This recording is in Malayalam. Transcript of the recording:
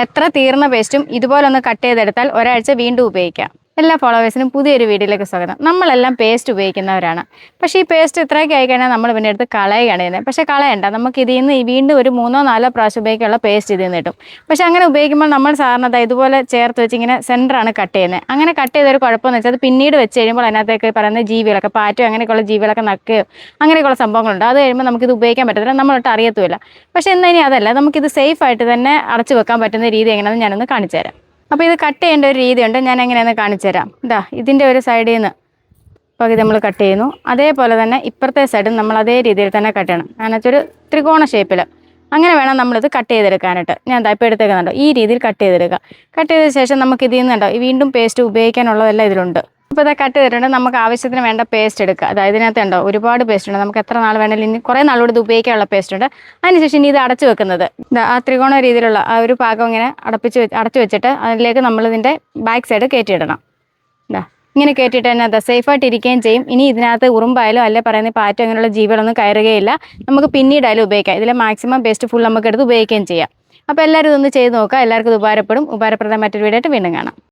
എത്ര തീർന്ന പേസ്റ്റും ഇതുപോലൊന്ന് കട്ട് ചെയ്തെടുത്താൽ ഒരാഴ്ച വീണ്ടും ഉപയോഗിക്കാം. എല്ലാ ഫോളോവേഴ്സിനും പുതിയൊരു വീഡിയോയിലേക്ക് സ്വാഗതം. നമ്മളെല്ലാം പേസ്റ്റ് ഉപയോഗിക്കുന്നവരാണ്. പക്ഷേ ഈ പേസ്റ്റ് ഇത്രയൊക്കെ ആയിക്കഴിഞ്ഞാൽ നമ്മൾ പിന്നെ എടുത്ത് കളയുകയാണ് ചെയ്യുന്നത്. പക്ഷേ കളയണ്ട, നമുക്ക് ഇതിൽ നിന്ന് വീണ്ടും ഒരു 3-4 പ്രാവശ്യം ഉപയോഗിക്കാനുള്ള പേസ്റ്റ് ഇതിൽ നിന്ന് കിട്ടും. പക്ഷേ അങ്ങനെ ഉപയോഗിക്കുമ്പോൾ നമ്മൾ സാധാരണ ഇതുപോലെ ചേർത്ത് വെച്ച് ഇങ്ങനെ സെൻറ്ററാണ് കട്ട് ചെയ്യുന്നത്. അങ്ങനെ കട്ട് ചെയ്തൊരു കുഴപ്പമെന്ന് വെച്ചാൽ അത് പിന്നീട് വെച്ച് കഴിയുമ്പോൾ അതിനകത്തേക്ക് പറയുന്ന ജീവികളൊക്കെ പാറ്റോ അങ്ങനെയൊക്കെയുള്ള ജീവികളൊക്കെ നക്കുകയോ അങ്ങനെയൊക്കെയുള്ള സംഭവങ്ങളുണ്ട്. അത് കഴിയുമ്പോൾ നമുക്കിത് ഉപയോഗിക്കാൻ പറ്റത്തില്ല, നമ്മളൊട്ട് അറിയത്തുമില്ല. പക്ഷേ എന്നാൽ ഇനി അതല്ല, നമുക്കിത് സേഫ് ആയിട്ട് തന്നെ അടച്ചു വെക്കാൻ പറ്റുന്ന രീതി എങ്ങനെയാണെന്ന് ഞാനൊന്ന് കാണിച്ചു തരാം. അപ്പോൾ ഇത് കട്ട് ചെയ്യേണ്ട ഒരു രീതിയുണ്ട്, ഞാൻ എങ്ങനെയാണെന്ന് കാണിച്ചു തരാം. ഇതാ ഇതിൻ്റെ ഒരു സൈഡിൽ നിന്ന് പകുതി നമ്മൾ കട്ട് ചെയ്യുന്നു. അതേപോലെ തന്നെ ഇപ്പുറത്തെ സൈഡും നമ്മൾ അതേ രീതിയിൽ തന്നെ കട്ട് ചെയ്യണം. അതിനകത്തൊരു ത്രികോണ ഷേപ്പിൽ അങ്ങനെ വേണം നമ്മളിത് കട്ട് ചെയ്തെടുക്കാനായിട്ട്. ഞാൻ എന്താ ഇപ്പോൾ എടുത്തേക്കുന്നുണ്ടോ ഈ രീതിയിൽ കട്ട് ചെയ്തെടുക്കുക. കട്ട് ചെയ്ത ശേഷം നമുക്ക് ഇതിൽ നിന്നുണ്ടോ വീണ്ടും പേസ്റ്റ് ഉപയോഗിക്കാനുള്ളതെല്ലാം ഇതിലുണ്ട്. അപ്പോൾ ഇത് കട്ട് ചെയ്തിട്ടുണ്ട്. നമുക്ക് ആവശ്യത്തിന് വേണ്ട പേസ്റ്റ് എടുക്കുക. അതായത് ഇതിനകത്ത് ഉണ്ടോ ഒരുപാട് പേസ്റ്റ് ഉണ്ട്, നമുക്ക് എത്ര നാൾ വേണമെങ്കിലും ഇനി കുറേ നാളോട് ഇത് ഉപയോഗിക്കാനുള്ള പേസ്റ്റ് ഉണ്ട്. അതിനുശേഷം ഇനി ഇത് അടച്ചു വെക്കുന്നത് ആ ത്രികോണ രീതിയിലുള്ള ആ ഒരു പാകം ഇങ്ങനെ അടച്ചു വെച്ചിട്ട് അതിലേക്ക് നമ്മളിതിൻ്റെ ബാക്ക് സൈഡ് കയറ്റിയിടണം. ഇങ്ങനെ കയറ്റിയിട്ട് തന്നെ അത് സേഫായിട്ട് ഇരിക്കുകയും ചെയ്യും. ഇനി ഇതിനകത്ത് ഉറുമ്പായാലും അല്ലെ പറയുന്ന പാറ്റോ അങ്ങനെയുള്ള ജീവികളൊന്നും കയറുകയില്ല. നമുക്ക് പിന്നീടായാലും ഉപയോഗിക്കാം. ഇതിലെ മാക്സിമം പേസ്റ്റ് ഫുൾ നമുക്ക് എടുത്ത് ഉപയോഗിക്കുകയും ചെയ്യാം. അപ്പോൾ എല്ലാവരും ഇതൊന്ന് ചെയ്ത് നോക്കുക. എല്ലാവർക്കും ഇത് ഉപകാരപ്പെടും. ഉപകാരപ്രദമായ മറ്റൊരു വീഡിയോ ആയിട്ട് വീണ്ടും കാണാം.